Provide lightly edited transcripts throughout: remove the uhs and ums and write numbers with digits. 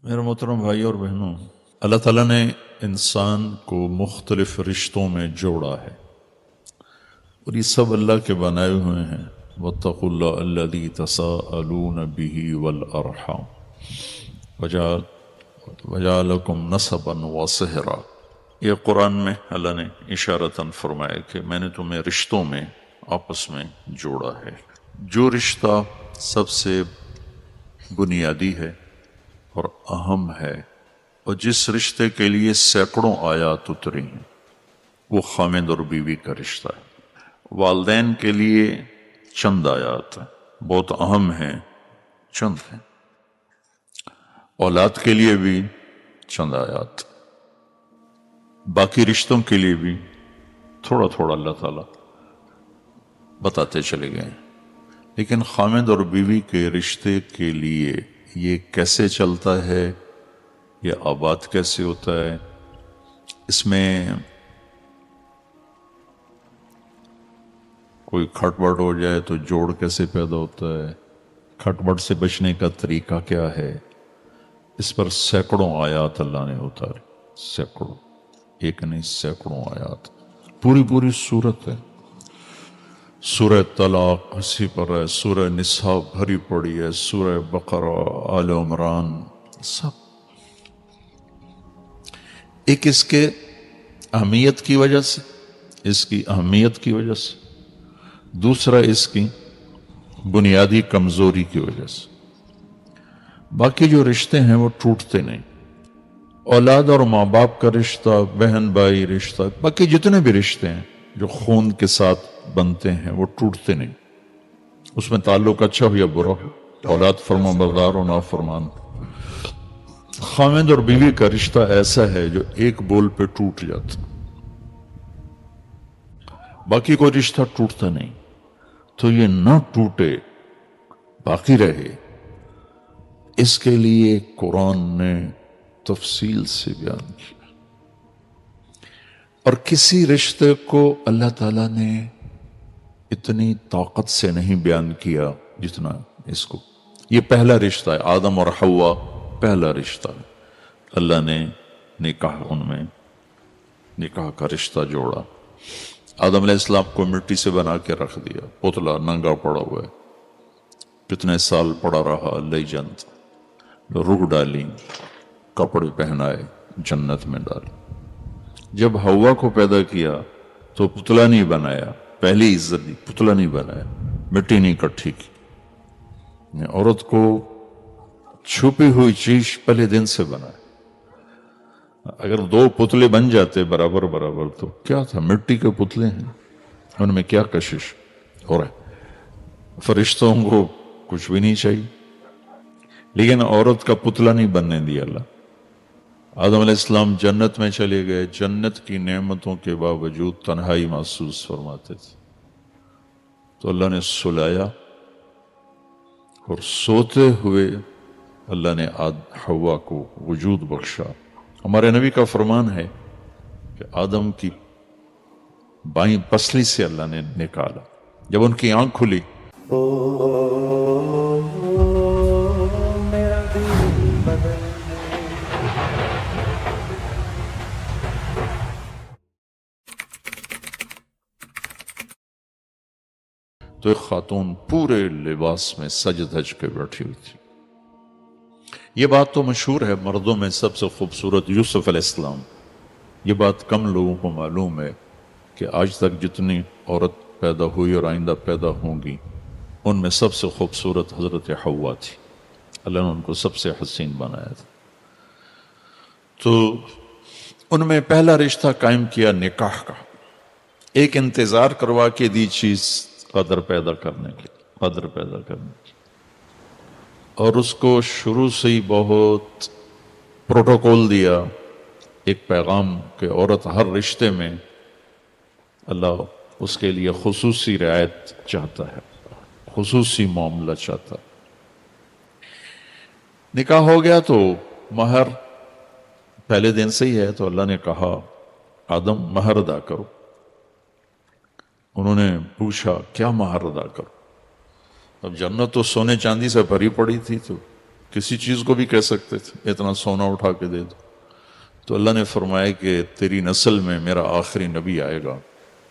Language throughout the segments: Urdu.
میرے محترم بھائی اور بہنوں، اللہ تعالیٰ نے انسان کو مختلف رشتوں میں جوڑا ہے اور یہ سب اللہ کے بنائے ہوئے ہیں۔ وَاتَّقُوا اللَّهَ الَّذِي تَسَاءَلُونَ بِهِ وَالْأَرْحَامَ وَجَعَلَكُمْ نَسَبًا وَصِهْرًا۔ یہ قرآن میں اللہ نے اشارتاً فرمایا کہ میں نے تمہیں رشتوں میں آپس میں جوڑا ہے۔ جو رشتہ سب سے بنیادی ہے اور اہم ہے اور جس رشتے کے لیے سینکڑوں آیات اتری ہیں، وہ خامد اور بیوی کا رشتہ ہے۔ والدین کے لیے چند آیات ہیں، بہت اہم ہیں، چند ہیں۔ اولاد کے لیے بھی چند آیات، باقی رشتوں کے لیے بھی تھوڑا تھوڑا اللہ تعالیٰ بتاتے چلے گئے ہیں۔ لیکن خامد اور بیوی کے رشتے کے لیے یہ کیسے چلتا ہے، یہ آباد کیسے ہوتا ہے، اس میں کوئی کھٹ بٹ ہو جائے تو جوڑ کیسے پیدا ہوتا ہے، کھٹ بٹ سے بچنے کا طریقہ کیا ہے، اس پر سینکڑوں آیات اللہ نے اتاری، سینکڑوں، ایک نہیں سینکڑوں آیات، پوری سورت ہے۔ سورہ طلاق اسی پر ہے، سورہ نساء بھری پڑی ہے، سورہ بقرہ، آل عمران، سب ایک اس کے اہمیت کی وجہ سے، اس کی اہمیت کی وجہ سے، دوسرا اس کی بنیادی کمزوری کی وجہ سے۔ باقی جو رشتے ہیں وہ ٹوٹتے نہیں، اولاد اور ماں باپ کا رشتہ، بہن بھائی رشتہ، باقی جتنے بھی رشتے ہیں جو خون کے ساتھ بنتے ہیں وہ ٹوٹتے نہیں، اس میں تعلق اچھا ہو یا برا ہو، اولاد فرما بردار و نافرمان۔ خامد اور بیوی کا رشتہ ایسا ہے جو ایک بول پہ ٹوٹ جاتا، باقی کوئی رشتہ ٹوٹتا نہیں۔ تو یہ نہ ٹوٹے، باقی رہے، اس کے لیے قرآن نے تفصیل سے بیان کیا، اور کسی رشتے کو اللہ تعالیٰ نے اتنی طاقت سے نہیں بیان کیا جتنا اس کو۔ یہ پہلا رشتہ ہے، آدم اور حوا پہلا رشتہ ہے، اللہ نے نکاح، ان میں نکاح کا رشتہ جوڑا۔ آدم علیہ السلام کو مٹی سے بنا کے رکھ دیا، پتلا ننگا پڑا ہوا ہے، کتنے سال پڑا رہا لئی جنت، روح ڈالی، کپڑے پہنائے، جنت میں ڈالی۔ جب حوا کو پیدا کیا تو پتلا نہیں بنایا، پہلی عزت دی، پتلا نہیں بنایا، مٹی نہیں کٹھی کی، عورت کو چھپی ہوئی چیز پہلے دن سے بنایا۔ اگر دو پتلے بن جاتے برابر برابر تو کیا تھا، مٹی کے پتلے ہیں، ان میں کیا کشش ہو رہا ہے۔ فرشتوں کو کچھ بھی نہیں چاہیے، لیکن عورت کا پتلا نہیں بننے دیا اللہ۔ آدم علیہ السلام جنت میں چلے گئے، جنت کی نعمتوں کے باوجود تنہائی محسوس فرماتے تھے، تو اللہ نے سلایا، اور سوتے ہوئے اللہ نے حوا کو وجود بخشا۔ ہمارے نبی کا فرمان ہے کہ آدم کی بائیں پسلی سے اللہ نے نکالا، جب ان کی آنکھ کھلی میرا دل بدل تو ایک خاتون پورے لباس میں سج دھج کے بیٹھی ہوئی تھی۔ یہ بات تو مشہور ہے، مردوں میں سب سے خوبصورت یوسف علیہ السلام۔ یہ بات کم لوگوں کو معلوم ہے کہ آج تک جتنی عورت پیدا ہوئی اور آئندہ پیدا ہوں گی، ان میں سب سے خوبصورت حضرت حوا تھی، اللہ نے ان کو سب سے حسین بنایا تھا۔ تو ان میں پہلا رشتہ قائم کیا نکاح کا، ایک انتظار کروا کے دی چیز قدر پیدا کرنے کی، قدر پیدا کرنے کی، اور اس کو شروع سے ہی بہت پروٹوکول دیا، ایک پیغام کہ عورت ہر رشتے میں اللہ اس کے لیے خصوصی رعایت چاہتا ہے، خصوصی معاملہ چاہتا ہے۔ نکاح ہو گیا تو مہر پہلے دن سے ہی ہے، تو اللہ نے کہا آدم مہر ادا کرو۔ انہوں نے پوچھا کیا مہر ادا کرو؟ اب جنت تو سونے چاندی سے بھری پڑی تھی، تو کسی چیز کو بھی کہہ سکتے تھے اتنا سونا اٹھا کے دے دو. تو اللہ نے فرمایا کہ تیری نسل میں میرا آخری نبی آئے گا،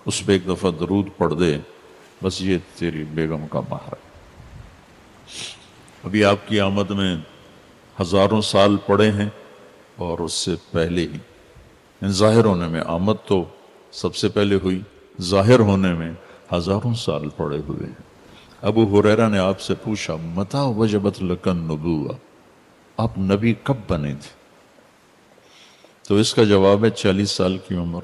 اس پہ ایک دفعہ درود پڑھ دے، بس یہ تیری بیگم کا مہر ہے. ابھی آپ کی آمد میں ہزاروں سال پڑے ہیں، اور اس سے پہلے ہی ظاہر ہونے میں آمد تو سب سے پہلے ہوئی، ظاہر ہونے میں ہزاروں سال پڑے ہوئے ہیں. ابو ہریرہ نے آپ سے پوچھا متا وجبت لکن نبوہ، آپ نبی کب بنے تھے؟ تو اس کا جواب ہے 40 سال کی عمر،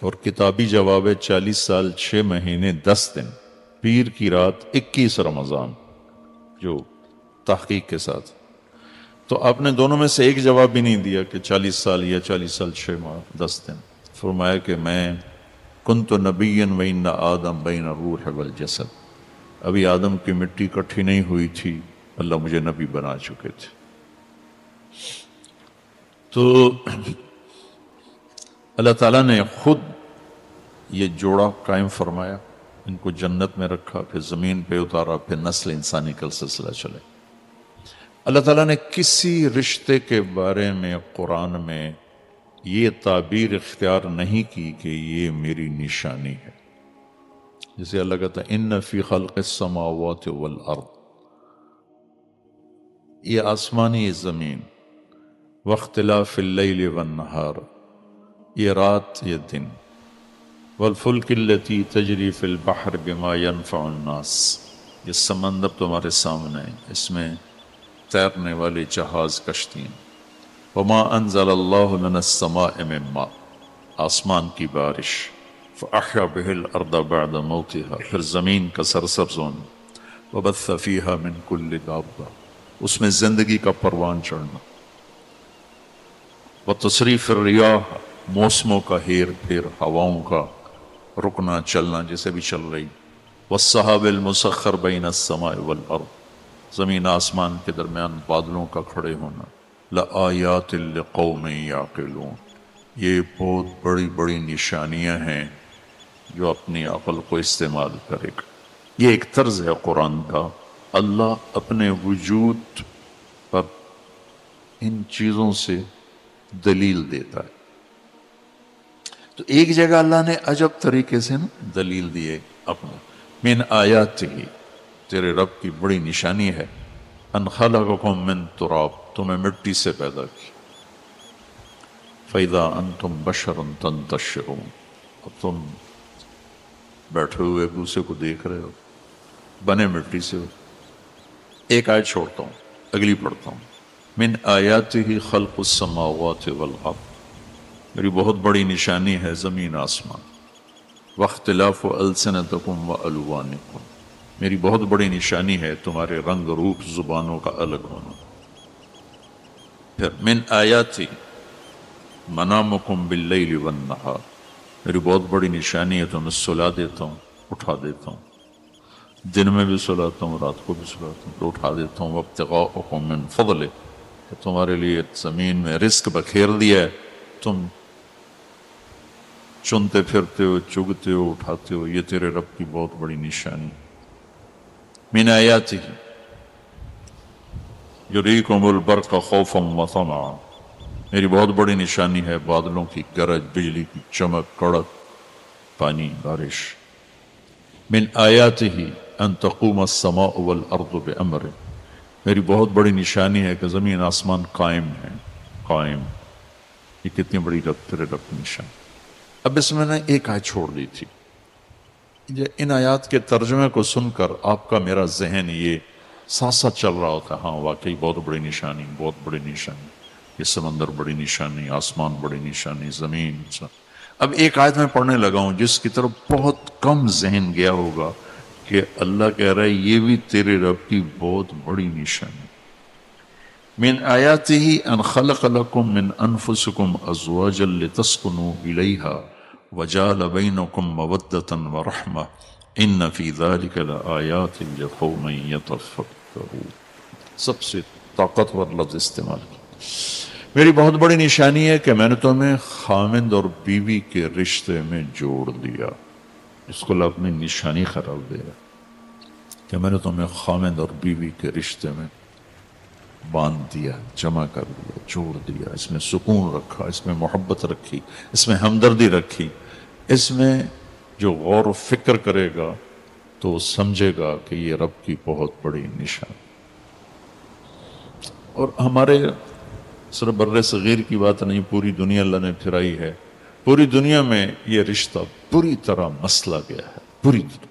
اور کتابی جواب ہے 40 سال 6 مہینے 10 دن، پیر کی رات 21 رمضان، جو تحقیق کے ساتھ. تو آپ نے دونوں میں سے ایک جواب بھی نہیں دیا کہ 40 سال یا 40 سال 6 ماہ 10 دن. فرمایا کہ میں کنت نبیا وان آدم بین الروح والجسد، ابھی آدم کی مٹی اکٹھی نہیں ہوئی تھی، اللہ مجھے نبی بنا چکے تھے. تو اللہ تعالیٰ نے خود یہ جوڑا قائم فرمایا، ان کو جنت میں رکھا، پھر زمین پہ اتارا، پھر نسل انسانی کا سلسلہ چلے. اللہ تعالیٰ نے کسی رشتے کے بارے میں قرآن میں یہ تعبیر اختیار نہیں کی کہ یہ میری نشانی ہے. جسے اللہ کہتا ہے ان فی خلق السماوات والارض، یہ آسمانی، یہ زمین، واختلاف اللیل والنہار، یہ رات یہ دن، والفلک التی تجری فی البحر بما ينفع الناس، یہ سمندر تمہارے سامنے ہے، اس میں تیرنے والے جہاز کشتیاں. وما انزل اللہ من السماء من ماء، آسمان کی بارش، فاحیا به الارض بعد موتها، پھر زمین کا سرسبز ہونا، وبث فیها من کل دابہ، اس میں زندگی کا پروان چڑھنا، وتصریف الریاح، موسموں کا ہیر پھیر، ہواؤں کا رکنا چلنا جیسے بھی چل رہی، والسحاب المسخر بین السماء والارض، زمین آسمان کے درمیان بادلوں کا کھڑے ہونا، لآیات لقوم یعقلون، یہ بہت بڑی بڑی نشانیاں ہیں جو اپنی عقل کو استعمال کرے گا. یہ ایک طرز ہے قرآن کا، اللہ اپنے وجود پر ان چیزوں سے دلیل دیتا ہے. تو ایک جگہ اللہ نے عجب طریقے سے دلیل دیے اپنا، من آیات ہی، تیرے رب کی بڑی نشانی ہے، ان خلقکم من تراب، تمہیں مٹی سے پیدا کی، فَإِذَا أَنْتُمْ بَشَرٌ تَنْتَشِرُونَ، اب تم بیٹھے ہوئے ایک دوسرے کو دیکھ رہے ہو، بنے مٹی سے ہو. ایک آیت چھوڑتا ہوں، اگلی پڑھتا ہوں. من آیاتہ خلق السماوات والارض، میری بہت بڑی نشانی ہے زمین آسمان، واختلاف السنتکم والوانکم، میری بہت بڑی نشانی ہے تمہارے رنگ روپ زبانوں کا الگ ہونا. پھر من آیاتی منامکم باللیل والنہار، میری بہت بڑی نشانی ہے تمہیں سلا دیتا ہوں، اٹھا دیتا ہوں، دن میں بھی سلاتا ہوں، رات کو بھی سلاتا ہوں، تو اٹھا دیتا ہوں. وابتغاءکم من فضلہ، تمہارے لیے زمین میں رزق بکھیر دیا ہے، تم چنتے پھرتے ہو، چگتے ہو، اٹھاتے ہو، یہ تیرے رب کی بہت بڑی نشانی. من آیاتہ یریکم البرق خوفا وطمعا، میری بہت بڑی نشانی ہے بادلوں کی گرج، بجلی کی چمک، کڑک، پانی، بارش. من آیاتہ ان تقوم السماء والارض بامرہ، میری بہت بڑی نشانی ہے کہ زمین آسمان قائم ہے، قائم. یہ کتنی بڑی تیرے رب کی نشانی. اب اس میں نے ایک آیت چھوڑ دی تھی، ان آیات کے ترجمے کو سن کر آپ کا میرا ذہن یہ ساتھ ساتھ چل رہا ہوتا ہے، ہاں واقعی بہت بڑی نشانی، بہت بڑی نشانی، یہ سمندر بڑی نشانی، آسمان بڑی نشانی، زمین. اب ایک آیت میں پڑھنے لگا ہوں جس کی طرف بہت کم ذہن گیا ہوگا کہ اللہ کہہ رہا ہے یہ بھی تیرے رب کی بہت بڑی نشانی. من آیاتہ ان خلق لکم من انفسکم ازواجا لتسکنوا الیہا وجعل بینکم مودۃ ورحمہ ان فی ذلک لآیات لقوم یتفکرون. سب سے طاقتور لفظ استعمال کیا. میری بہت بڑی نشانی ہے کہ میں نے تمہیں خامند اور بیوی کے رشتے میں جوڑ دیا. اس کو اللہ اپنی نشانی قرار دے رہا کہ میں نے تمہیں خامند اور بیوی کے رشتے میں باندھ دیا، جمع کر دیا، جوڑ دیا، اس میں سکون رکھا، اس میں محبت رکھی، اس میں ہمدردی رکھی، اس میں جو غور و فکر کرے گا تو وہ سمجھے گا کہ یہ رب کی بہت بڑی نشان۔ اور ہمارے صرف بر صغیر کی بات نہیں، پوری دنیا اللہ نے پھرائی ہے، پوری دنیا میں یہ رشتہ پوری طرح مسلا گیا ہے، پوری طرح۔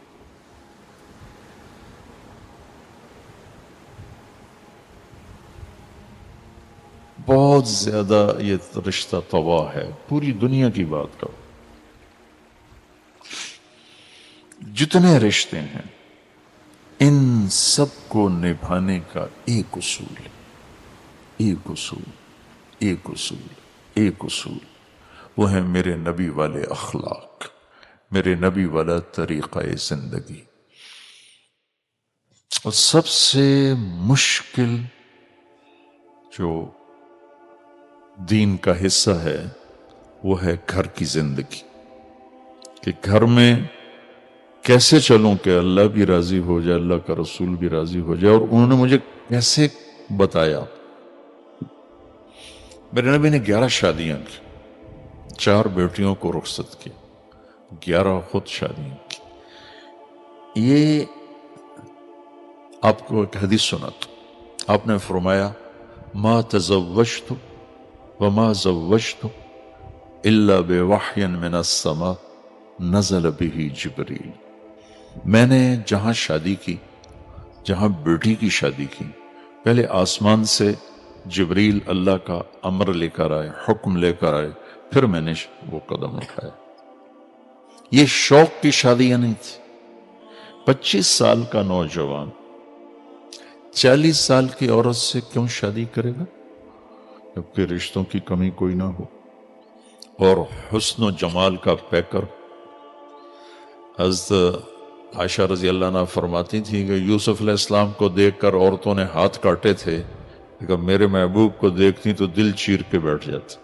بہت زیادہ یہ رشتہ تباہ ہے، پوری دنیا کی بات کرو، جتنے رشتے ہیں ان سب کو نبھانے کا ایک اصول ہے، ایک اصول، ایک اصول، ایک اصول، وہ ہے میرے نبی والے اخلاق، میرے نبی والا طریقہ زندگی۔ اور سب سے مشکل جو دین کا حصہ ہے وہ ہے گھر کی زندگی، کہ گھر میں کیسے چلوں کہ اللہ بھی راضی ہو جائے، اللہ کا رسول بھی راضی ہو جائے۔ اور انہوں نے مجھے کیسے بتایا، میرے نبی نے 11 شادیاں کی، 4 بیٹیوں کو رخصت کی، 11 خود شادیاں کی۔ یہ آپ کو ایک حدیث سناتا ہوں، آپ نے فرمایا ما تزوجت وما زوجت الا بوحی من السماء نزل به جبریل۔ میں نے جہاں شادی کی، جہاں بیٹی کی شادی کی، پہلے آسمان سے جبریل اللہ کا امر لے کر آئے، حکم لے کر آئے، پھر میں نے وہ قدم اٹھایا۔ یہ شوق کی شادیاں نہیں تھی۔ 25 سال کا نوجوان 40 سال کی عورت سے کیوں شادی کرے گا جبکہ رشتوں کی کمی کوئی نہ ہو؟ اور حسن و جمال کا پیکر، حضرت عائشہ رضی اللہ عنہ فرماتی تھی کہ یوسف علیہ السلام کو دیکھ کر عورتوں نے ہاتھ کاٹے تھے، لیکن میرے محبوب کو دیکھتی تو دل چیر کے بیٹھ جاتا۔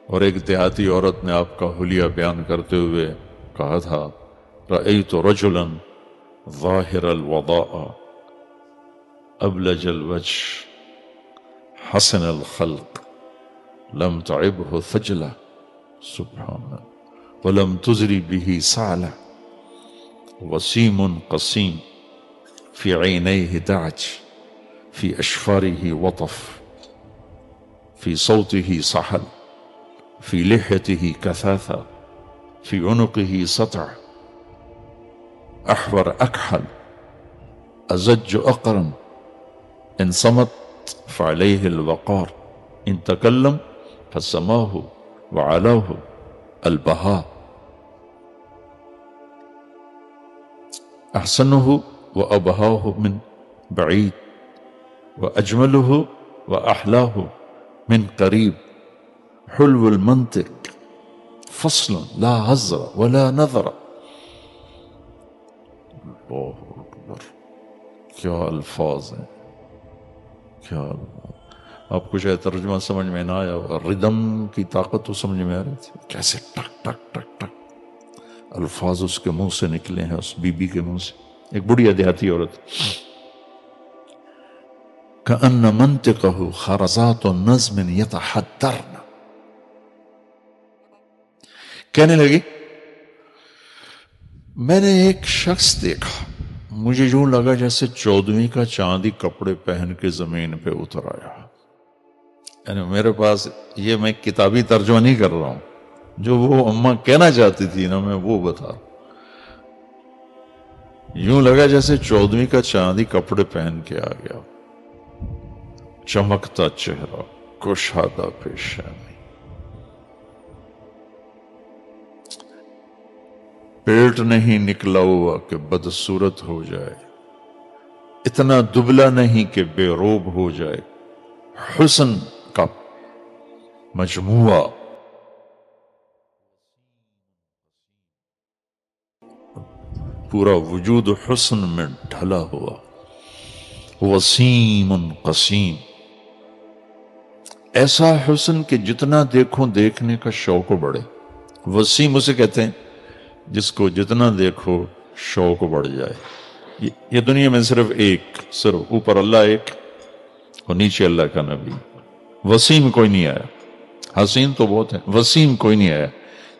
اور ایک دیہاتی عورت نے آپ کا حلیہ بیان کرتے ہوئے کہا تھا رأیت رجلا ظاہر الوضاء ابلج الوجه حسن الخلق لم تعبه ثجلة سبحان ولم تزری به سعلة وسیم قسیم في عينيه دعج في أشفاره وطف في صوته صحل في لحيته كثاثة في عنقه سطع أحور أكحل أزج أقرن إن صمت فعليه الوقار إن تكلم فسماه وعلاه البهاء أحسنه وأبهاه من بعيد وأجمله وأحلاه من قريب حلو المنطق فصل لا هزر ولا نظر۔ اللہ اکبر، کیا الفاظ ہیں، کیا الفاظ۔ آپ کو شاید ترجمہ سمجھ میں نہ آیا، ردم کی طاقت تو سمجھ میں آ رہی تھی، کیسے ٹک ٹک ٹک ٹک الفاظ اس کے منہ سے نکلے ہیں، اس بی بی کے منہ سے۔ ایک بڑی دیہاتی عورت، كأن منطقه خرزات نظم يتحدرن، کہنے لگی میں نے ایک شخص دیکھا، مجھے یوں لگا جیسے 14ویں کا چاندی کپڑے پہن کے زمین پہ اتر آیا۔ یعنی میرے پاس یہ میں کتابی ترجمہ نہیں کر رہا ہوں، جو وہ اماں کہنا چاہتی تھی نا میں وہ بتا رہا ہوں۔ یوں لگا جیسے 14ویں کا چاندی کپڑے پہن کے آ گیا، چمکتا چہرہ، کشادہ پیشانی، پیٹ نہیں نکلا ہوا کہ بدصورت ہو جائے، اتنا دبلا نہیں کہ بے روب ہو جائے، حسن کا مجموعہ، پورا وجود حسن میں ڈھلا ہوا، وسیم قسیم، ایسا حسن کہ جتنا دیکھو دیکھنے کا شوق بڑھے۔ وسیم اسے کہتے ہیں جس کو جتنا دیکھو شوق بڑھ جائے۔ یہ دنیا میں صرف ایک، صرف اوپر اللہ ایک، اور نیچے اللہ کا نبی. وسیم کوئی نہیں آیا، حسین تو بہت ہے، وسیم کوئی نہیں آیا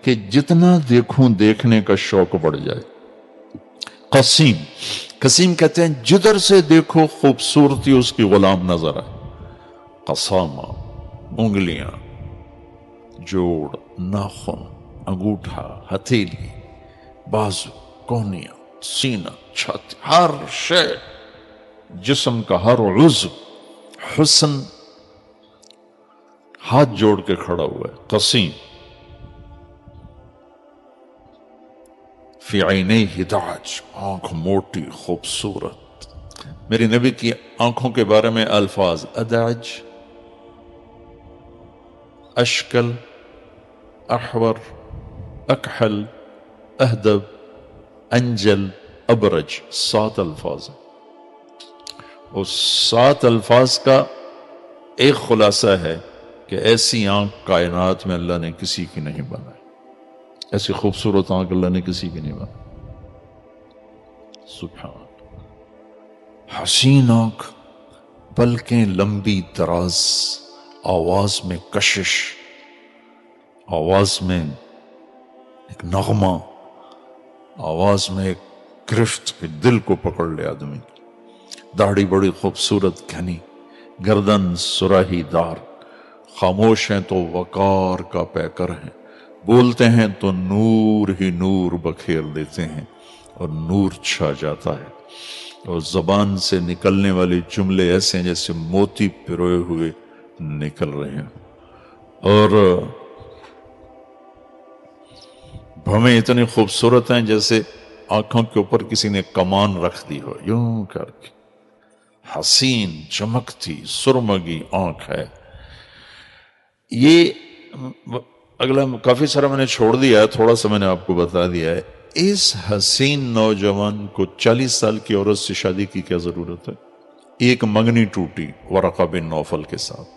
کہ جتنا دیکھوں دیکھنے کا شوق بڑھ جائے. قسیم، قسیم کہتے ہیں جدھر سے دیکھو خوبصورتی اس کی غلام نظر آئے. قسامہ، انگلیاں، جوڑ، ناخن، انگوٹھا، ہتھیلی، بازو، کونیاں، سینہ، چھاتی، ہر شے، جسم کا ہر عضو حسن ہاتھ جوڑ کے کھڑا ہوا ہے. قسیم. فی عینیہ دعج، آنکھ موٹی خوبصورت. میرے نبی کی آنکھوں کے بارے میں الفاظ: ادعج، اشکل، احور، اکحل، اہدب، انجل، ابرج. 7 الفاظ ہیں. اور 7 الفاظ کا ایک خلاصہ ہے کہ ایسی آنکھ کائنات میں اللہ نے کسی کی نہیں بنائی. ایسی خوبصورت آنکھ اللہ نے کسی کی نہیں بنائی. سبحان اللہ. حسین آنکھ، پلکیں لمبی دراز، آواز میں کشش، آواز میں ایک نغمہ، آواز میں ایک گرفت کہ دل کو پکڑ لے آدمی. داڑھی بڑی خوبصورت گھنی، گردن سراہی دار، خاموش ہیں تو وقار کا پیکر ہیں، بولتے ہیں تو نور ہی نور بکھیر دیتے ہیں اور نور چھا جاتا ہے. اور زبان سے نکلنے والے جملے ایسے ہیں جیسے موتی پروئے ہوئے نکل رہے ہیں. اور ہمیں اتنی خوبصورت ہیں جیسے آنکھوں کے اوپر کسی نے کمان رکھ دی ہو، یوں کر کے. حسین، چمکتی، سرمگی آنکھ ہے. یہ اگلا کافی سارا میں نے چھوڑ دیا ہے، تھوڑا سا میں نے آپ کو بتا دیا ہے. اس حسین نوجوان کو 40 سال کی عورت سے شادی کی کیا ضرورت ہے؟ ایک منگنی ٹوٹی ورقہ بن نوفل کے ساتھ.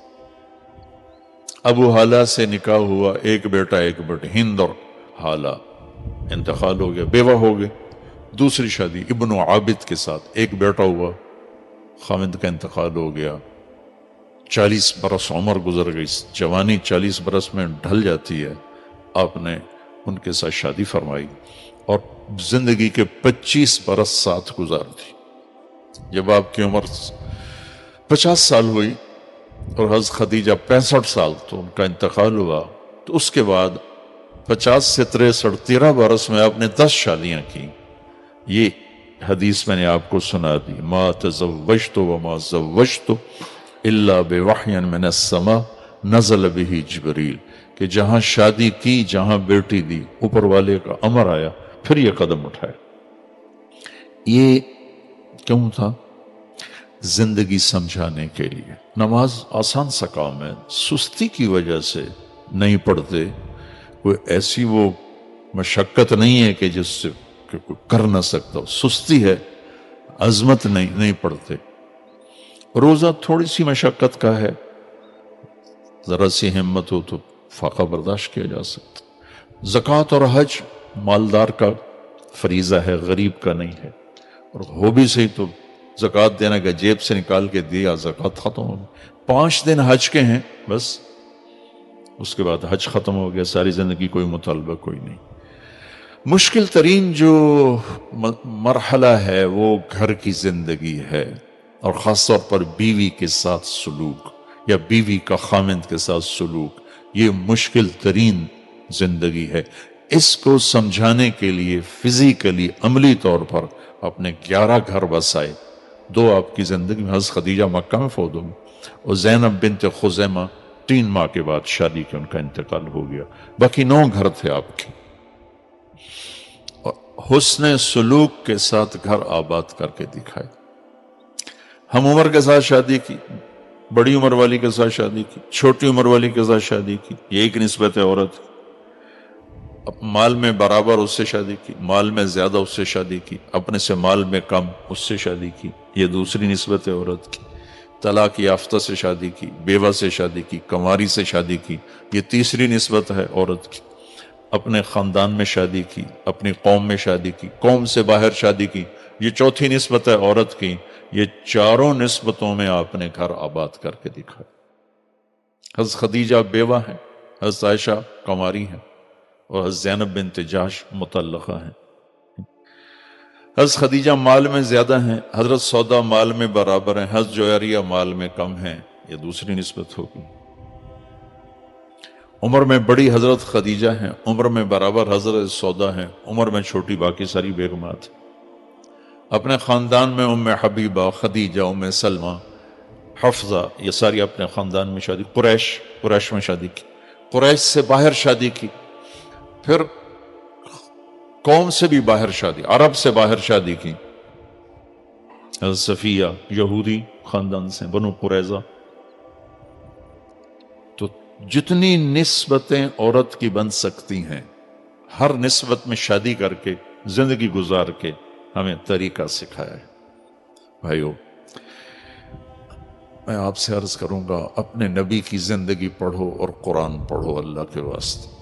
ابو حالہ سے نکاح ہوا، ایک بیٹا ایک بیٹی، ہند اور حالہ. انتقال ہو گیا، بیوہ ہو گئے. دوسری شادی ابن عابد کے ساتھ، ایک بیٹا ہوا، خاوند کا انتقال ہو گیا. 40 برس عمر گزر گئی، جوانی 40 برس میں ڈھل جاتی ہے. آپ نے ان کے ساتھ شادی فرمائی اور زندگی کے 25 برس ساتھ گزار دی. جب آپ کی عمر 50 سال ہوئی اور حضرت خدیجہ 65 سال تو ان کا انتقال ہوا، تو اس کے بعد 50 سے 63 13 برس میں آپ نے 10 شادیاں کی. یہ حدیث میں نے آپ کو سنا دی: ما تزوجت وما زوجت الا بوحی من السماء نزل به جبریل. کہ جہاں شادی کی، جہاں بیٹی دی، اوپر والے کا امر آیا، پھر یہ قدم اٹھائے. یہ کیوں تھا؟ زندگی سمجھانے کے لیے. نماز آسان سا کام ہے، سستی کی وجہ سے نہیں پڑھتے. کوئی ایسی وہ مشقت نہیں ہے کہ جس سے کہ کوئی کر نہ سکتا، سستی ہے، عظمت نہیں پڑھتے. روزہ تھوڑی سی مشقت کا ہے، ذرا سی ہمت ہو تو فاقہ برداشت کیا جا سکتا. زکوٰۃ اور حج مالدار کا فریضہ ہے، غریب کا نہیں ہے. اور ہو بھی صحیح تو زکوٰۃ دینا کہ جیب سے نکال کے دیا، زکوٰۃ ختم ہو گئی. 5 دن حج کے ہیں بس، اس کے بعد حج ختم ہو گیا، ساری زندگی کوئی مطالبہ کوئی نہیں. مشکل ترین جو مرحلہ ہے وہ گھر کی زندگی ہے، اور خاص طور پر بیوی کے ساتھ سلوک یا بیوی کا خامند کے ساتھ سلوک. یہ مشکل ترین زندگی ہے. اس کو سمجھانے کے لیے فزیکلی عملی طور پر اپنے 11 گھر بسائے. 2 آپ کی زندگی میں، حضرت خدیجہ مکہ میں فوت ہوئی اور زینب بنت خزیمہ 3 ماہ کے بعد شادی کے ان کا انتقال ہو گیا. باقی 9 گھر تھے آپ کے. اور حسن سلوک کے ساتھ گھر آباد کر کے دکھائے. ہم عمر کے ساتھ شادی کی، بڑی عمر والی کے ساتھ شادی کی، چھوٹی عمر والی کے ساتھ شادی کی، یہ ایک نسبت ہے عورت. مال میں برابر اس سے شادی کی، مال میں زیادہ اس سے شادی کی، اپنے سے مال میں کم اس سے شادی کی، یہ دوسری نسبت ہے عورت کی. طلاق یافتہ سے شادی کی، بیوہ سے شادی کی، کنواری سے شادی کی، یہ تیسری نسبت ہے عورت کی. اپنے خاندان میں شادی کی، اپنی قوم میں شادی کی، قوم سے باہر شادی کی، یہ چوتھی نسبت ہے عورت کی، یہ چاروں نسبتوں میں آپ نے گھر آباد کر کے دکھا۔ حضرت خدیجہ بیوہ ہیں، حضرت عائشہ کنواری ہیں، اور حضرت زینب بنت جحش مطلقہ ہیں۔ حضرت خدیجہ مال میں زیادہ ہیں، حضرت سودا مال میں برابر ہیں، حضرت جویریہ مال میں کم ہیں، یہ دوسری نسبت ہوگی۔ عمر میں بڑی حضرت خدیجہ ہیں، عمر میں برابر حضرت سودا ہیں، عمر میں چھوٹی باقی ساری بیگمات۔ اپنے خاندان میں ام حبیبہ، خدیجہ، ام سلمہ، حفظہ، یہ ساری اپنے خاندان میں شادی، قریش میں شادی کی، قریش سے باہر شادی کی، پھر قوم سے بھی باہر شادی، عرب سے باہر شادی کی۔ حضرت صفیہ یہودی خاندان سے، بنو قریظہ۔ تو جتنی نسبتیں عورت کی بن سکتی ہیں، ہر نسبت میں شادی کر کے زندگی گزار کے ہمیں طریقہ سکھایا ہے۔ بھائیو، میں آپ سے عرض کروں گا، اپنے نبی کی زندگی پڑھو اور قرآن پڑھو اللہ کے واسطے۔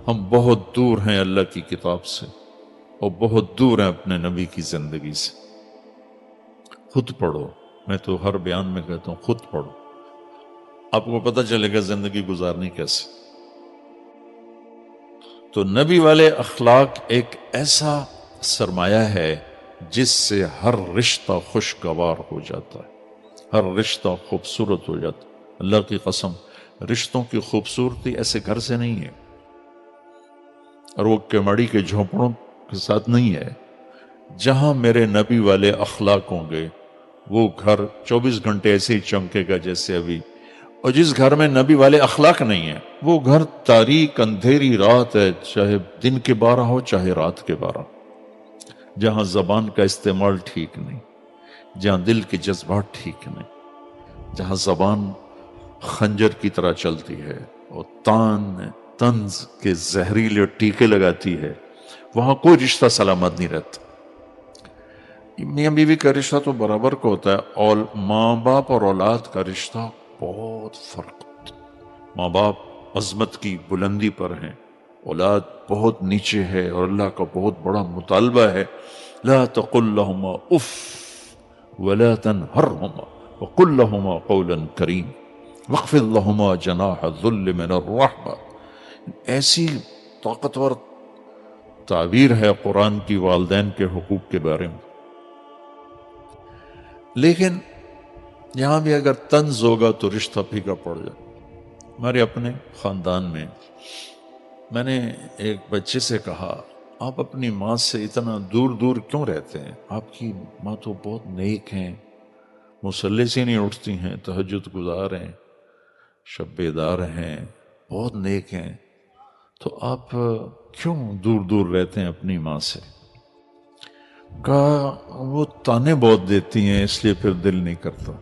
ہم بہت دور ہیں اللہ کی کتاب سے، اور بہت دور ہیں اپنے نبی کی زندگی سے۔ خود پڑھو، میں تو ہر بیان میں کہتا ہوں خود پڑھو، آپ کو پتہ چلے گا زندگی گزارنی کیسے۔ تو نبی والے اخلاق ایک ایسا سرمایہ ہے جس سے ہر رشتہ خوشگوار ہو جاتا ہے، ہر رشتہ خوبصورت ہو جاتا ہے۔ اللہ کی قسم، رشتوں کی خوبصورتی ایسے گھر سے نہیں ہے، اور وہ کیمڑی کے جھونپڑوں کے ساتھ نہیں ہے۔ جہاں میرے نبی والے اخلاق ہوں گے، وہ گھر 24 گھنٹے ایسے ہی چمکے گا جیسے ابھی۔ اور جس گھر میں نبی والے اخلاق نہیں ہیں، وہ گھر تاریک اندھیری رات ہے، چاہے دن کے 12 ہو چاہے رات کے 12۔ جہاں زبان کا استعمال ٹھیک نہیں، جہاں دل کے جذبات ٹھیک نہیں، جہاں زبان خنجر کی طرح چلتی ہے اور طنز کے زہریلے ٹیکے لگاتی ہے، وہاں کوئی رشتہ سلامت نہیں رہتا۔ میاں بیوی کا رشتہ تو برابر کا ہوتا ہے، اور ماں باپ اور اولاد کا رشتہ بہت فرق ہوتا ہے۔ ماں باپ عظمت کی بلندی پر ہیں، اولاد بہت نیچے ہے، اور اللہ کا بہت بڑا مطالبہ ہے، لا تقل لهما اف ولا تنهرهما وقل لهما قولا کریم واخفض لهما جناح الذل من الرحمہ۔ ایسی طاقتور تعبیر ہے قرآن کی والدین کے حقوق کے بارے میں۔ لیکن یہاں بھی اگر طنز ہوگا تو رشتہ پھیکا پڑ جائے۔ ہمارے اپنے خاندان میں میں نے ایک بچے سے کہا، آپ اپنی ماں سے اتنا دور دور کیوں رہتے ہیں؟ آپ کی ماں تو بہت نیک ہیں، مصلی سے نہیں اٹھتی ہیں، تہجد گزار ہیں، شب بیدار ہیں، بہت نیک ہیں، تو آپ کیوں دور دور رہتے ہیں اپنی ماں سے؟ کہا وہ تانے بہت دیتی ہیں اس لیے پھر دل نہیں کرتا۔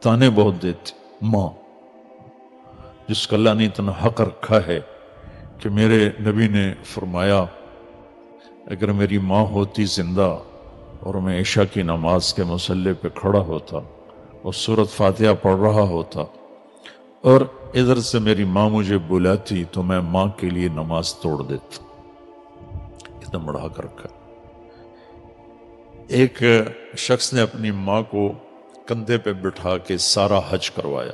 تانے بہت دیتی ماں، جس کا اللہ نے اتنا حق رکھا ہے کہ میرے نبی نے فرمایا اگر میری ماں ہوتی زندہ اور میں عشاء کی نماز کے مصلی پہ کھڑا ہوتا اور سورۃ فاتحہ پڑھ رہا ہوتا اور ادھر سے میری ماں مجھے بلاتی تو میں ماں کے لیے نماز توڑ دیتا۔ اتنا بڑا حق رکھا۔ ایک شخص نے اپنی ماں کو کندھے پہ بٹھا کے سارا حج کروایا،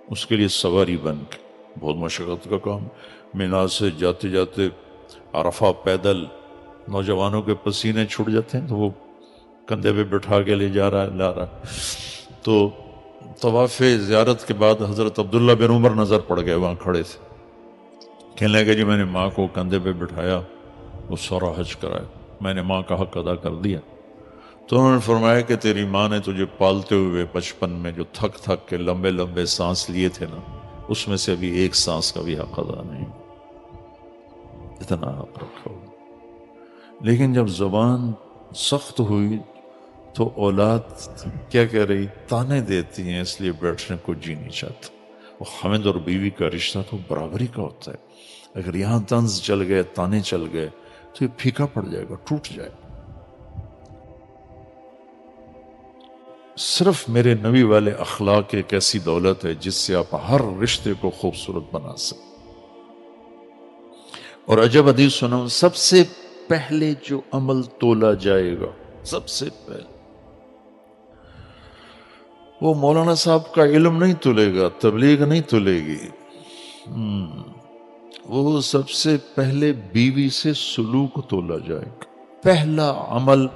اس کے لیے سواری بن کے، بہت مشقت کا کام، مینا سے جاتے جاتے عرفہ پیدل، نوجوانوں کے پسینے چھوٹ جاتے ہیں تو وہ کندھے پہ بٹھا کے لے جا رہا ہے، لا رہا ہے۔ تو طواف زیارت کے بعد حضرت عبداللہ بن عمر نظر پڑ گئے، وہاں کھڑے تھے، کہنے لگے جی میں نے ماں کو کندھے پہ بٹھایا، وہ سارا حج کرایا، میں نے ماں کا حق ادا کر دیا۔ تو انہوں نے فرمایا کہ تیری ماں نے تجھے پالتے ہوئے بچپن میں جو تھک تھک کے لمبے لمبے سانس لیے تھے نا، اس میں سے ابھی ایک سانس کا بھی حق ادا نہیں، اتنا حق رکھا ہوا۔ لیکن جب زبان سخت ہوئی تو اولاد کیا کہہ رہی؟ تانے دیتی ہیں اس لیے بیٹھنے کو جی نہیں چاہتا۔ وہ خامد اور بیوی کا رشتہ تو برابری کا ہوتا ہے، اگر یہاں طنز چل گئے، تانے چل گئے تو یہ پھیکا پڑ جائے گا، ٹوٹ جائے گا۔ صرف میرے نبی والے اخلاق ایک ایسی دولت ہے جس سے آپ ہر رشتے کو خوبصورت بنا سکتے۔ اور عجب حدیث سنو، سب سے پہلے جو عمل تولا جائے گا، سب سے پہلے وہ مولانا صاحب کا علم نہیں تلے گا، تبلیغ نہیں تلے گی، وہ سب سے پہلے بیوی سے سلوک تولا جائے گا۔ پہلا عمل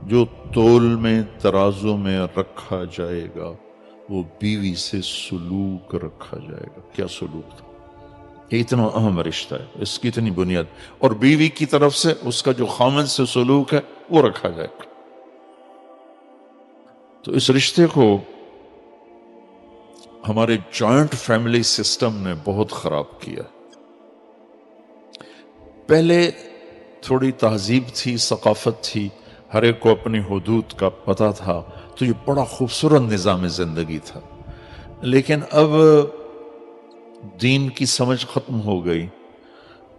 جو تول میں ترازو میں رکھا جائے گا وہ بیوی سے سلوک رکھا جائے گا۔ کیا سلوک تھا؟ یہ اتنا اہم رشتہ ہے، اس کی اتنی بنیاد، اور بیوی کی طرف سے اس کا جو خامن سے سلوک ہے وہ رکھا جائے گا۔ تو اس رشتے کو ہمارے جوائنٹ فیملی سسٹم نے بہت خراب کیا۔ پہلے تھوڑی تہذیب تھی، ثقافت تھی، ہر ایک کو اپنی حدود کا پتہ تھا، تو یہ بڑا خوبصورت نظام زندگی تھا۔ لیکن اب دین کی سمجھ ختم ہو گئی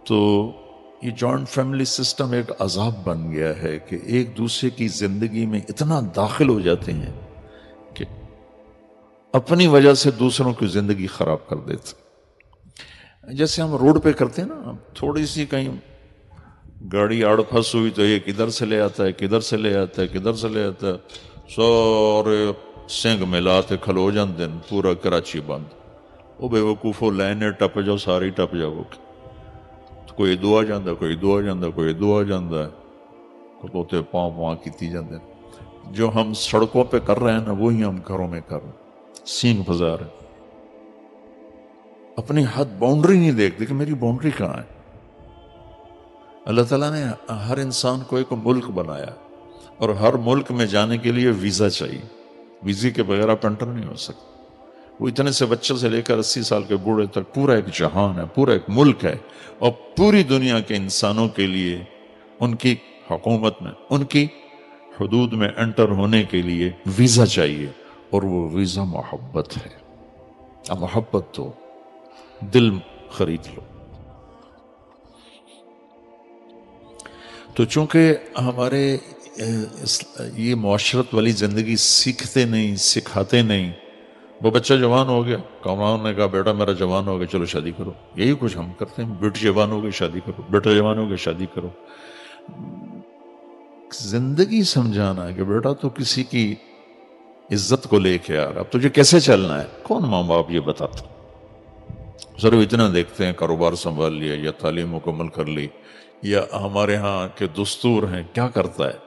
تو یہ جوائنٹ فیملی سسٹم ایک عذاب بن گیا ہے کہ ایک دوسرے کی زندگی میں اتنا داخل ہو جاتے ہیں کہ اپنی وجہ سے دوسروں کی زندگی خراب کر دیتے۔ جیسے ہم روڈ پہ کرتے ہیں نا، تھوڑی سی کہیں گاڑی آڑ پھنس ہوئی تو یہ کدھر سے لے آتا ہے، کدھر سے لے آتا ہے، کدھر سے لے آتا ہے، سارے سنگ ملاتے کھلو جاندے ہیں، پورا کراچی بند۔ وہ بے وقوفو لائنے ٹپ جاؤ، ساری ٹپ جاؤ، کوئی دعا جاندہ، کوئی دعا جاندہ، کوئی دعا جاندہ ہے، کتوتے پاؤں پاؤں کیتی جاندے ہیں۔ جو ہم سڑکوں پہ کر رہے ہیں نا وہی ہم گھروں میں کر رہے ہیں، سینگ پھنسا رہے ہیں۔ اپنی حد باؤنڈری نہیں دیکھتے کہ میری باؤنڈری کہاں ہے۔ اللہ تعالیٰ نے ہر انسان کو ایک ملک بنایا اور ہر ملک میں جانے کے لیے ویزا چاہیے، ویزے کے بغیر آپ انٹر نہیں ہو سکتے۔ وہ اتنے سے بچے سے لے کر 80 سال کے بوڑھے تک پورا ایک جہان ہے، پورا ایک ملک ہے، اور پوری دنیا کے انسانوں کے لیے ان کی حکومت میں، ان کی حدود میں انٹر ہونے کے لیے ویزا چاہیے، اور وہ ویزا محبت ہے۔ اب محبت تو دل خرید لو۔ تو چونکہ ہمارے یہ معاشرت والی زندگی سیکھتے نہیں، سکھاتے نہیں، وہ بچہ جوان ہو گیا، کامران نے کہا بیٹا میرا جوان ہو گیا چلو شادی کرو، یہی کچھ ہم کرتے ہیں، بیٹی جوان ہو گئی شادی کرو، بیٹا جوان ہو گیا شادی کرو۔ زندگی سمجھانا ہے کہ بیٹا تو کسی کی عزت کو لے کے آ رہا، اب تجھے کیسے چلنا ہے، کون ماں باپ یہ بتاتا؟ صرف اتنا دیکھتے ہیں کاروبار سنبھال لیا یا تعلیم مکمل کر لی، یا ہمارے ہاں کے دستور ہیں کیا کرتا ہے۔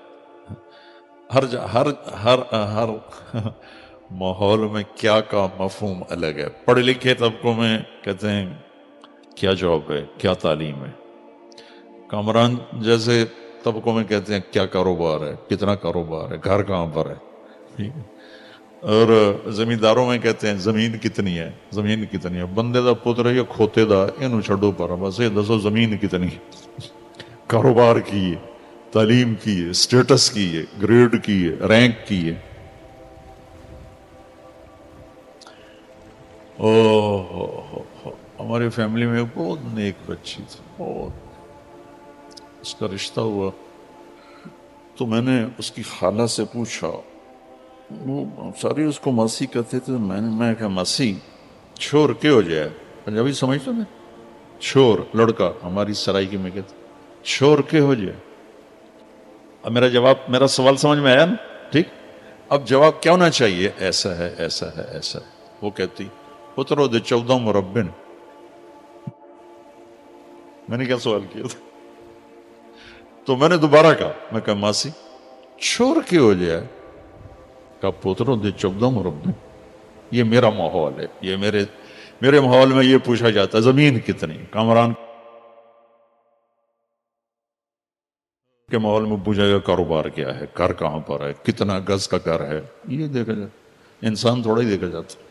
ہر ماحول میں کیا کا مفہوم الگ ہے۔ پڑھے لکھے طبقوں میں کہتے ہیں کیا جاب ہے، کیا تعلیم ہے۔ کامران جیسے طبقوں میں کہتے ہیں کیا کاروبار ہے، کتنا کاروبار ہے، گھر کہاں پر ہے، ٹھیک ہے۔ اور زمینداروں میں کہتے ہیں زمین کتنی ہے، زمین کتنی ہے۔ بندے دا پتر یا کھوتے دا اینو چھڑو پر، بس یہ دسو زمین کتنی ہے، کاروبار کی ہے، تعلیم کی ہے، سٹیٹس کی ہے، گریڈ کی ہے، رینک کی ہے۔ ہماری فیملی میں بہت نیک بچی تھی، بہت، اس کا رشتہ ہوا تو میں نے اس کی خالہ سے پوچھا، وہ ساری اس کو ماسی کہتے تھے، میں کہا ماسی چھوڑ کے ہو جائے، پنجابی سمجھتا میں، چھوڑ لڑکا، ہماری سرائکی میں کہتے چھوڑ کے ہو جائے۔ اب میرا جواب، میرا سوال سمجھ میں آیا نا؟ ٹھیک، اب جواب کیا ہونا چاہیے؟ ایسا ہے، ایسا ہے، ایسا ہے۔ وہ کہتی پترو دے 14 مربع نے۔ میں نے کیا سوال کیا تھا؟ تو میں نے دوبارہ کہا، میں کہا ماسی چھوڑ کے ہو جائے، کہا پترو دے 14 مربع۔ یہ میرا ماحول ہے، یہ میرے ماحول میں یہ پوچھا جاتا ہے زمین کتنی، کامران کے ماحول میں پوچھا گیا کاروبار کیا ہے، گھر کہاں پر ہے، کتنا گز کا گھر ہے، یہ دیکھا جاتا، انسان تھوڑا ہی دیکھا جاتا۔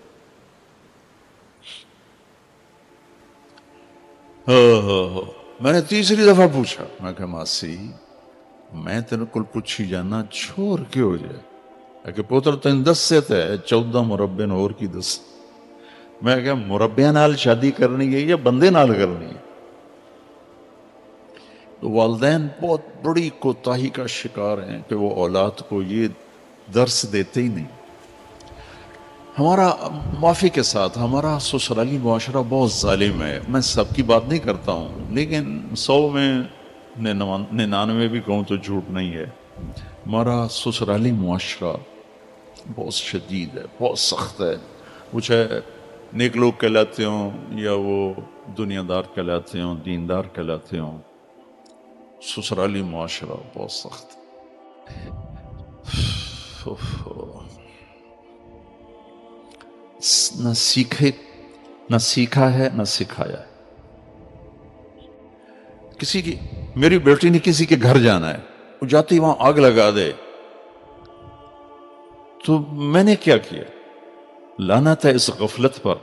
میں نے تیسری دفعہ پوچھا، میں کہا ماسی میں تیرے کو پوچھی جانا چھوڑ کے ہو جائے کہ پوتر تین 10 سے تے 14 مربع اور کی 10۔ میں کہا مربع نال شادی کرنی ہے یا بندے نال کرنی ہے؟ تو والدین بہت بڑی کوتاہی کا شکار ہیں کہ وہ اولاد کو یہ درس دیتے ہی نہیں۔ ہمارا معافی کے ساتھ ہمارا سسرالی معاشرہ بہت ظالم ہے، میں سب کی بات نہیں کرتا ہوں، لیکن 100 میں 99 بھی کہوں تو جھوٹ نہیں ہے، ہمارا سسرالی معاشرہ بہت شدید ہے، بہت سخت ہے، وہ چاہے نیک لوگ کہلاتے ہوں یا وہ دنیا دار کہلاتے ہوں، دیندار کہلاتے ہوں، سسرالی معاشرہ بہت سخت ہے۔ نہ سیکھا ہے نہ سکھایا ہے۔ کسی کی، میری بیٹی نے کسی کے گھر جانا ہے، وہ جاتی وہاں آگ لگا دے تو میں نے کیا کیا؟ لعنت ہے اس غفلت پر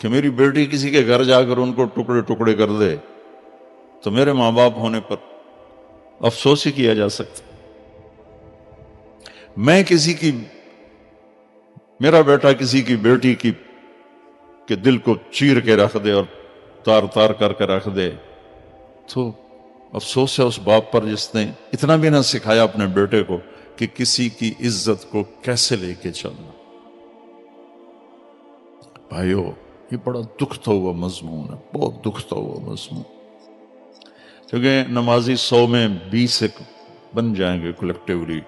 کہ میری بیٹی کسی کے گھر جا کر ان کو ٹکڑے ٹکڑے کر دے، تو میرے ماں باپ ہونے پر افسوس ہی کیا جا سکتا۔ میں کسی کی، میرا بیٹا کسی کی بیٹی کی کہ دل کو چیر کے رکھ دے اور تار تار کر کے رکھ دے، تو افسوس ہے اس باپ پر جس نے اتنا بھی نہ سکھایا اپنے بیٹے کو کہ کسی کی عزت کو کیسے لے کے چلنا۔ بھائیو، یہ بڑا دکھتا ہوا مضمون ہے، بہت دکھتا ہوا مضمون، کیونکہ نمازی 100 میں 20 ایک بن جائیں گے کلیکٹیولی،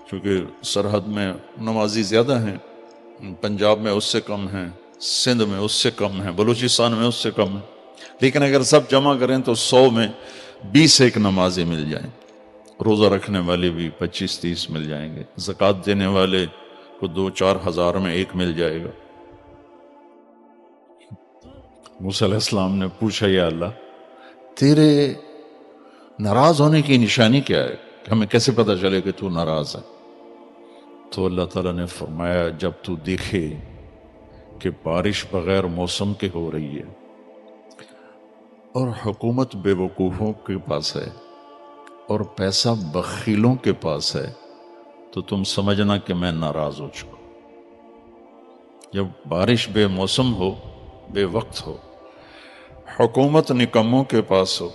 کیونکہ سرحد میں نمازی زیادہ ہیں، پنجاب میں اس سے کم ہیں، سندھ میں اس سے کم ہیں، بلوچستان میں اس سے کم ہیں، لیکن اگر سب جمع کریں تو 100 میں 20 ایک نمازی مل جائیں، روزہ رکھنے والے بھی 25-30 مل جائیں گے، زکوٰۃ دینے والے کو 2-4 ہزار میں ایک مل جائے گا۔ موسیٰ علیہ السلام نے پوچھا، یا اللہ تیرے ناراض ہونے کی نشانی کیا ہے، کہ ہمیں کیسے پتہ چلے کہ تو ناراض ہے؟ تو اللہ تعالیٰ نے فرمایا، جب تو دیکھے کہ بارش بغیر موسم کے ہو رہی ہے اور حکومت بے وقوفوں کے پاس ہے اور پیسہ بخیلوں کے پاس ہے، تو تم سمجھنا کہ میں ناراض ہو چکا۔ جب بارش بے موسم ہو، بے وقت ہو، حکومت نکموں کے پاس ہو،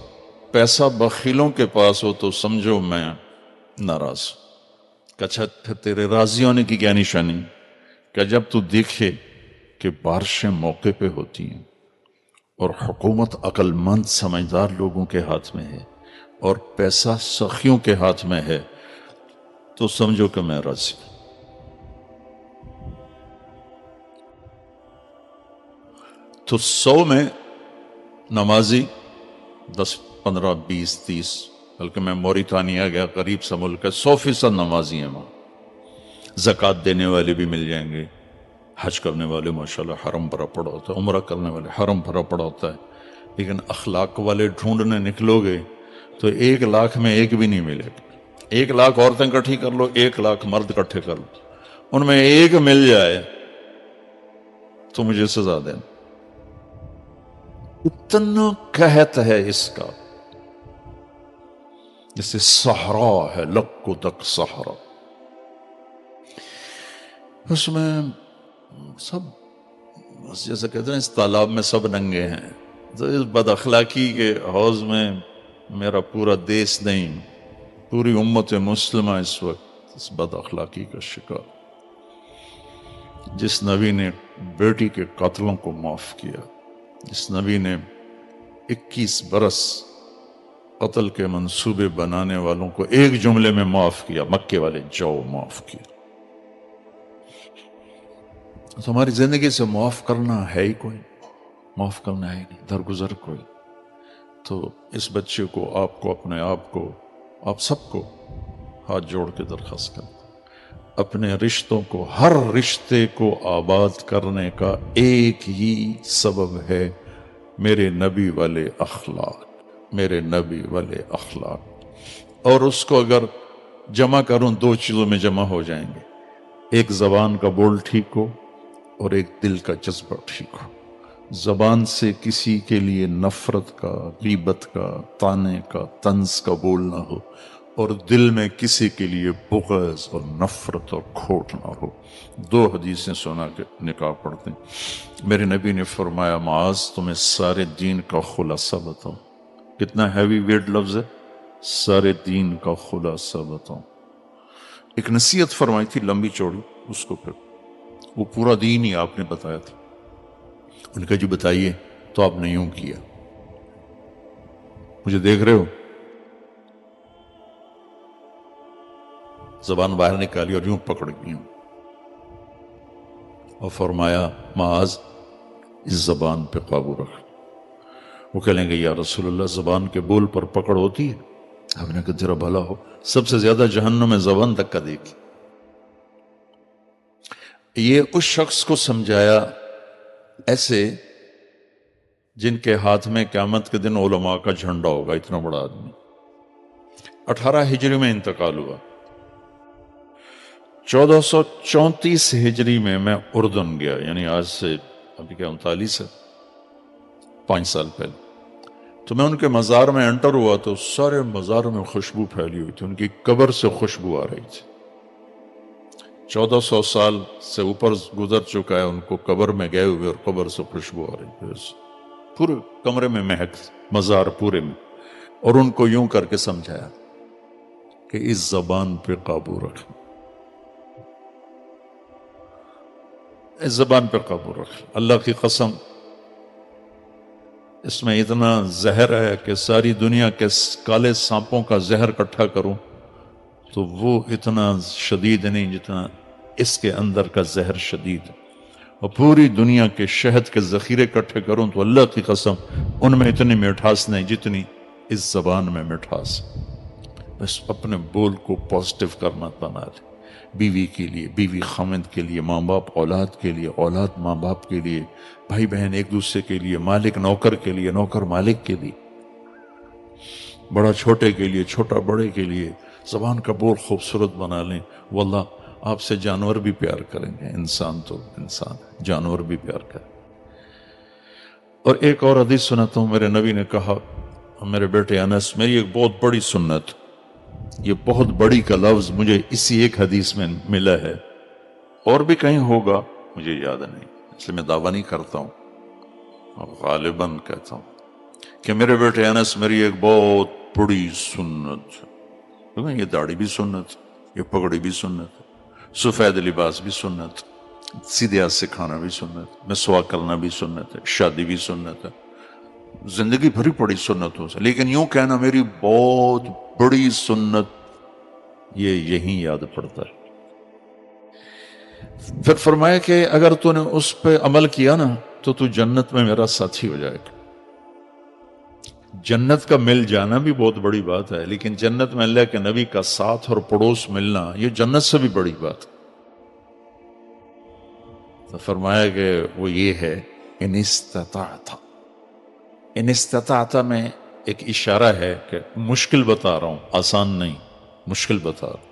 پیسہ بخیلوں کے پاس ہو، تو سمجھو میں ناراض ہوں۔ کہ اچھا پھر تیرے راضی ہونے کی کیا نشانی؟ کہ جب تو دیکھے کہ بارشیں موقع پہ ہوتی ہیں اور حکومت عقل مند سمجھدار لوگوں کے ہاتھ میں ہے اور پیسہ سخیوں کے ہاتھ میں ہے، تو سمجھو کہ میں راضی ہوں۔ تو 100 میں نمازی 10 15 20 30، بلکہ میں موریتانیہ گیا، قریب سا ملک ہے، 100% نمازی ہیں وہاں، زکوٰۃ دینے والے بھی مل جائیں گے، حج کرنے والے ماشاءاللہ حرم بھرا پڑا ہوتا ہے، عمرہ کرنے والے حرم بھرا پڑا ہوتا ہے، لیکن اخلاق والے ڈھونڈنے نکلو گے تو 1 لاکھ میں ایک بھی نہیں ملے گا۔ 1 لاکھ عورتیں اکٹھی کر لو، 1 لاکھ مرد اکٹھے کر لو، ان میں ایک مل جائے تو مجھے سزا دینا۔ اتنا قحط ہے اس کا، جیسے صحرا ہے، لک و دک صحرا، اس میں سب بس جیسے کہتے ہیں اس تالاب میں سب ننگے ہیں۔ تو اس بد اخلاقی کے حوض میں میرا پورا دیس نہیں، پوری امت مسلمہ اس وقت اس بد اخلاقی کا شکار۔ جس نبی نے بیٹی کے قاتلوں کو معاف کیا، جس نبی نے 21 برس قتل کے منصوبے بنانے والوں کو ایک جملے میں معاف کیا، مکے والے جاؤ معاف کیا، تو ہماری زندگی سے معاف کرنا ہے ہی کوئی، معاف کرنا ہے ہی نہیں، درگزر کوئی۔ تو اس بچے کو، آپ کو، اپنے آپ کو، آپ سب کو ہاتھ جوڑ کے درخواست کرتا ہوں، اپنے رشتوں کو، ہر رشتے کو آباد کرنے کا ایک ہی سبب ہے، میرے نبی والے اخلاق، میرے نبی والے اخلاق۔ اور اس کو اگر جمع کروں 2 چیزوں میں جمع ہو جائیں گے، ایک زبان کا بول ٹھیک ہو اور ایک دل کا جذبہ ٹھیک ہو۔ زبان سے کسی کے لیے نفرت کا، غیبت کا، طعنے کا، طنز کا بول نہ ہو، اور دل میں کسی کے لیے بغض اور نفرت اور کھوٹ نہ ہو۔ 2 حدیثیں سنا کے نکاح پڑھتے ہیں۔ میرے نبی نے فرمایا، معاذ تمہیں سارے دین کا خلاصہ بتاؤں۔ کتنا ہیوی ویٹ لفظ ہے، سارے دین کا خلاصہ بتاؤں۔ ایک نصیحت فرمائی تھی لمبی چوڑی، اس کو پھر وہ پورا دین ہی آپ نے بتایا تھا۔ ان کا جی بتائیے، تو آپ نے یوں کیا، مجھے دیکھ رہے ہو، زبان باہر نکالی اور یوں پکڑ گئی اور فرمایا معاذ اس زبان پہ قابو رکھ. وہ کہنے گے یا رسول اللہ زبان کے بول پر پکڑ ہوتی ہے؟ آپ نے کہا تیرا بھلا ہو، سب سے زیادہ جہنم میں زبان تک کا دیکھی. یہ اس شخص کو سمجھایا ایسے جن کے ہاتھ میں قیامت کے دن علماء کا جھنڈا ہوگا، اتنا بڑا آدمی. 18 ہجری میں انتقال ہوا. 1434 ہجری میں اردن گیا، یعنی آج سے ابھی کیا 39 ہے، 5 سال پہلے. تو میں ان کے مزار میں انٹر ہوا تو سارے مزار میں خوشبو پھیلی ہوئی تھی، ان کی قبر سے خوشبو آ رہی تھی. 1400 سال سے اوپر گزر چکا ہے، ان کو قبر میں گئے ہوئے اور قبر سے خوشبو آ رہی تھی، پورے کمرے میں مہک، مزار پورے میں. اور ان کو یوں کر کے سمجھایا کہ اس زبان پہ قابو رکھ، اس زبان پہ قابو رکھ. اللہ کی قسم اس میں اتنا زہر ہے کہ ساری دنیا کے کالے سانپوں کا زہر اکٹھا کروں تو وہ اتنا شدید نہیں جتنا اس کے اندر کا زہر شدید ہے. اور پوری دنیا کے شہد کے ذخیرے اکٹھے کروں تو اللہ کی قسم ان میں اتنی مٹھاس نہیں جتنی اس زبان میں مٹھاس. بس اپنے بول کو پازیٹیو کرنا بنا لے، بیوی کے لیے، بیوی خامند کے لیے، ماں باپ اولاد کے لیے، اولاد ماں باپ کے لیے، بھائی بہن ایک دوسرے کے لیے، مالک نوکر کے لیے، نوکر مالک کے لیے، بڑا چھوٹے کے لیے، چھوٹا بڑے کے لیے. زبان کا بول خوبصورت بنا لیں، واللہ آپ سے جانور بھی پیار کریں گے. انسان تو انسان، جانور بھی پیار کریں. اور ایک اور حدیث سناتا ہوں. میرے نبی نے کہا، میرے بیٹے انس، میری ایک بہت بڑی سنت، یہ بہت بڑی کا لفظ مجھے اسی ایک حدیث میں ملا ہے، اور بھی کہیں ہوگا مجھے یاد نہیں، اس لیے میں دعویٰ نہیں کرتا ہوں، غالباً کہتا ہوں کہ میرے بیٹے انس میری ایک بہت بڑی سنت ہے. یہ داڑھی بھی سنت، یہ پگڑی بھی سنت، سفید لباس بھی سنت، سیدھے ہاتھ سے کھانا بھی سنت، مسواک کرنا بھی سنت ہے، شادی بھی سنت ہے، زندگی بھری پڑی سنتوں سے. لیکن یوں کہنا میری بہت بڑی سنت، یہ یہیں یاد پڑتا ہے. پھر فرمایا کہ اگر تو نے اس پہ عمل کیا نا تو جنت میں میرا ساتھی ہو جائے گا. جنت کا مل جانا بھی بہت بڑی بات ہے، لیکن جنت میں اللہ کے نبی کا ساتھ اور پڑوس ملنا یہ جنت سے بھی بڑی بات ہے. تو فرمایا کہ وہ یہ ہے ان استطاعت. ان استطاعت میں ایک اشارہ ہے کہ مشکل بتا رہا ہوں، آسان نہیں، مشکل بتا رہا ہوں.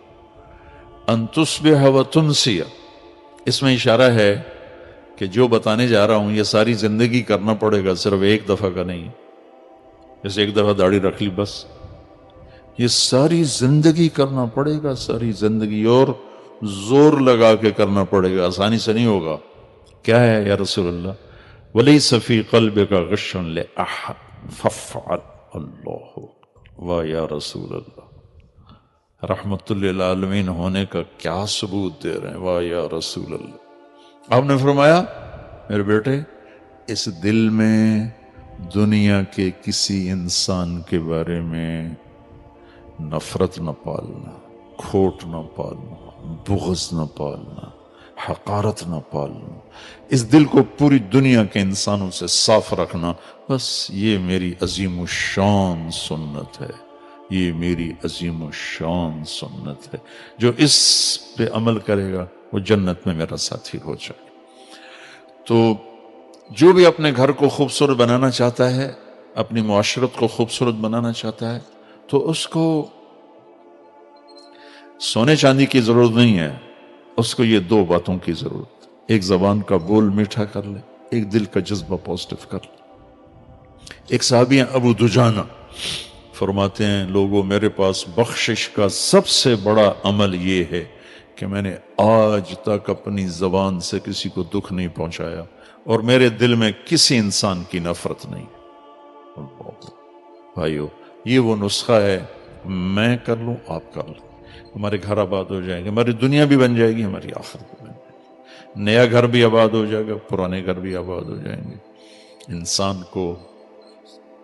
ان تصبح و تمسی، اس میں اشارہ ہے کہ جو بتانے جا رہا ہوں یہ ساری زندگی کرنا پڑے گا، صرف ایک دفعہ کا نہیں. جیسے ایک دفعہ داڑھی رکھ لی بس، یہ ساری زندگی کرنا پڑے گا، ساری زندگی، اور زور لگا کے کرنا پڑے گا، آسانی سے نہیں ہوگا. کیا ہے یا رسول اللہ؟ وَلَيْسَ فِي قَلْبِكَ غِشٌّ لِأَحَدٍ فَافْعَلْ. اللہ، واہ یا رسول اللہ، رحمت للعالمین ہونے کا کیا ثبوت دے رہے ہیں، واہ یا رسول اللہ. آپ نے فرمایا میرے بیٹے اس دل میں دنیا کے کسی انسان کے بارے میں نفرت نہ پالنا، کھوٹ نہ پالنا، بغض نہ پالنا، حقارت نہ پالنا. اس دل کو پوری دنیا کے انسانوں سے صاف رکھنا. بس یہ میری عظیم الشان سنت ہے، یہ میری عظیم الشان سنت ہے. جو اس پہ عمل کرے گا وہ جنت میں میرا ساتھی ہو جائے. تو جو بھی اپنے گھر کو خوبصورت بنانا چاہتا ہے، اپنی معاشرت کو خوبصورت بنانا چاہتا ہے، تو اس کو سونے چاندی کی ضرورت نہیں ہے، اس کو یہ 2 باتوں کی ضرورت. ایک زبان کا بول میٹھا کر لے، ایک دل کا جذبہ پازیٹیو کر لے. ایک صحابی ہیں ابو دجانہ، فرماتے ہیں لوگوں میرے پاس بخشش کا سب سے بڑا عمل یہ ہے کہ میں نے آج تک اپنی زبان سے کسی کو دکھ نہیں پہنچایا اور میرے دل میں کسی انسان کی نفرت نہیں. بھائیو یہ وہ نسخہ ہے، میں کر لوں آپ کر لیں، ہمارے گھر آباد ہو جائیں گے، ہماری دنیا بھی بن جائے گی، ہماری آخرت بھی بن جائے گی. نیا گھر بھی آباد ہو جائے گا، پرانے گھر بھی آباد ہو جائیں گے. انسان کو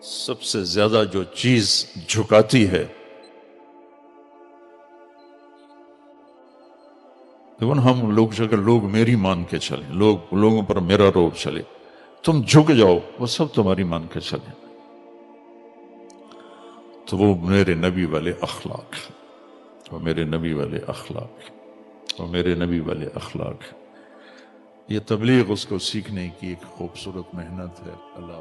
سب سے زیادہ جو چیز جھکاتی ہے دیکھو نا، ہم لوگ اگر لوگ میری مان کے چلیں، لوگوں پر میرا روب چلے، تم جھک جاؤ، وہ سب تمہاری مان کے چلیں، تو وہ میرے نبی والے اخلاق ہیں، وہ میرے نبی والے اخلاق ہیں، وہ میرے نبی والے اخلاق ہیں۔ یہ تبلیغ اس کو سیکھنے کی ایک خوبصورت محنت ہے۔ اللہ